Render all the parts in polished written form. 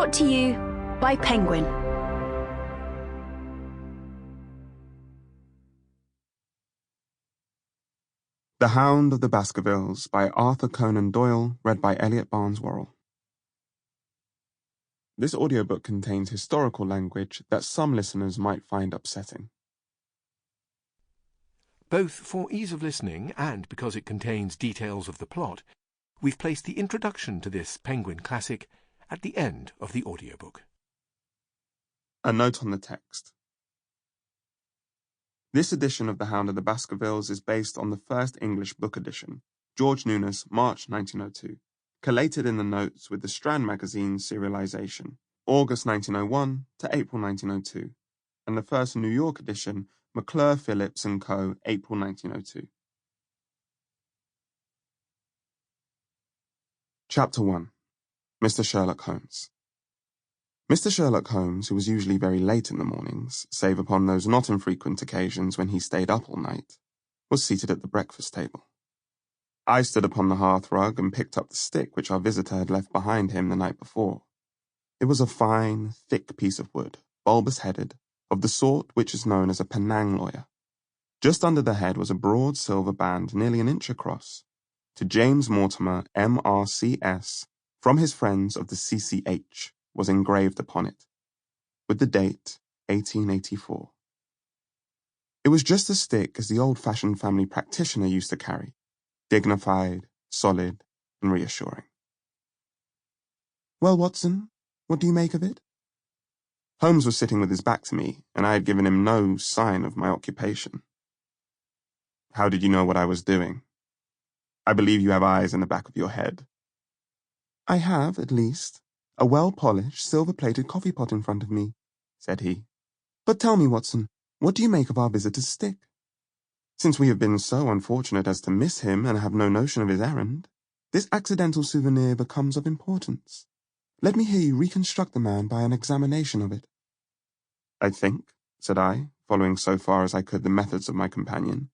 Brought to you by Penguin. The Hound of the Baskervilles by Arthur Conan Doyle, read by Elliot Worrell. This audiobook contains historical language that some listeners might find upsetting. Both for ease of listening and because it contains details of the plot, we've placed the introduction to this Penguin classic at the end of the audiobook. A note on the text. This edition of The Hound of the Baskervilles is based on the first English book edition, George Newnes, March 1902, collated in the notes with the Strand magazine serialization, August 1901 to April 1902, and the first New York edition, McClure, Phillips & Co., April 1902. Chapter 1. Mr. Sherlock Holmes. Mr. Sherlock Holmes, who was usually very late in the mornings, save upon those not infrequent occasions when he stayed up all night, was seated at the breakfast table. I stood upon the hearthrug and picked up the stick which our visitor had left behind him the night before. It was a fine, thick piece of wood, bulbous-headed, of the sort which is known as a Penang lawyer. Just under the head was a broad silver band nearly an inch across, to James Mortimer, M.R.C.S., from his friends of the C.C.H., was engraved upon it, with the date 1884. It was just as thick as the old-fashioned family practitioner used to carry, dignified, solid, and reassuring. "Well, Watson, what do you make of it?" Holmes was sitting with his back to me, and I had given him no sign of my occupation. "How did you know what I was doing? I believe you have eyes in the back of your head." "I have, at least, a well-polished, silver-plated coffee pot in front of me," said he. "But tell me, Watson, what do you make of our visitor's stick? Since we have been so unfortunate as to miss him and have no notion of his errand, this accidental souvenir becomes of importance. Let me hear you reconstruct the man by an examination of it." "I think," said I, following so far as I could the methods of my companion,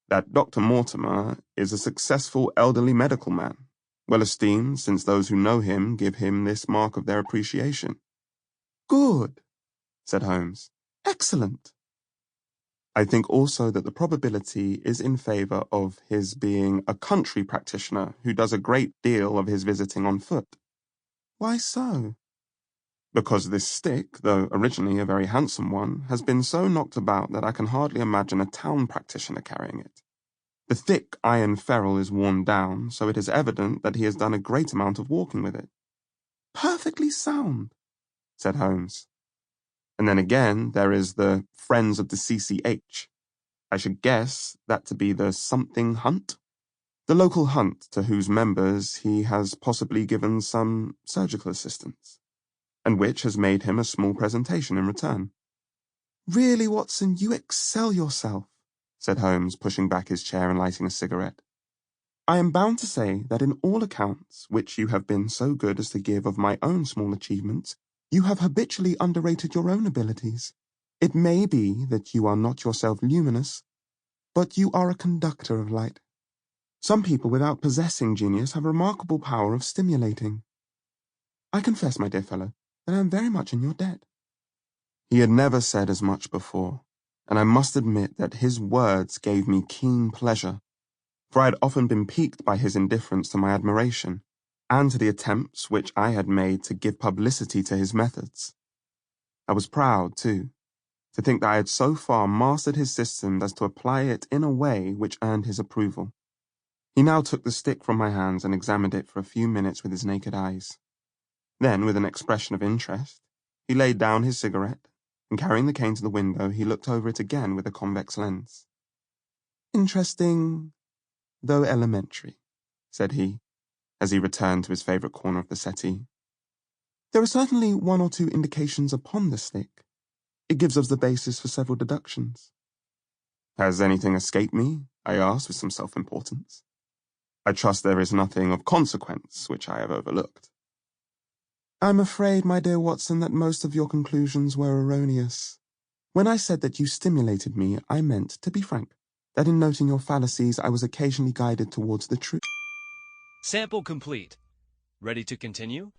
"that Dr. Mortimer is a successful elderly medical man, well esteemed, since those who know him give him this mark of their appreciation." "Good," said Holmes. "Excellent." "I think also that the probability is in favour of his being a country practitioner who does a great deal of his visiting on foot." "Why so?" "Because this stick, though originally a very handsome one, has been so knocked about that I can hardly imagine a town practitioner carrying it. The thick iron ferrule is worn down, so it is evident that he has done a great amount of walking with it." "Perfectly sound," said Holmes. "And then again, there is the Friends of the C.C.H. I should guess that to be the something hunt, the local hunt to whose members he has possibly given some surgical assistance, and which has made him a small presentation in return." "Really, Watson, you excel yourself," said Holmes, pushing back his chair and lighting a cigarette. "I am bound to say that in all accounts which you have been so good as to give of my own small achievements, you have habitually underrated your own abilities. It may be that you are not yourself luminous, but you are a conductor of light. Some people without possessing genius have a remarkable power of stimulating. I confess, my dear fellow, that I am very much in your debt." He had never said as much before, and I must admit that his words gave me keen pleasure, for I had often been piqued by his indifference to my admiration, and to the attempts which I had made to give publicity to his methods. I was proud, too, to think that I had so far mastered his system as to apply it in a way which earned his approval. He now took the stick from my hands and examined it for a few minutes with his naked eyes. Then, with an expression of interest, he laid down his cigarette, and carrying the cane to the window, he looked over it again with a convex lens. "Interesting, though elementary," said he, as he returned to his favourite corner of the settee. "There are certainly one or two indications upon the stick. It gives us the basis for several deductions." "Has anything escaped me?" I asked with some self-importance. "I trust there is nothing of consequence which I have overlooked." "I'm afraid, my dear Watson, that most of your conclusions were erroneous. When I said that you stimulated me, I meant, to be frank, that in noting your fallacies I was occasionally guided towards the truth." Sample complete. Ready to continue?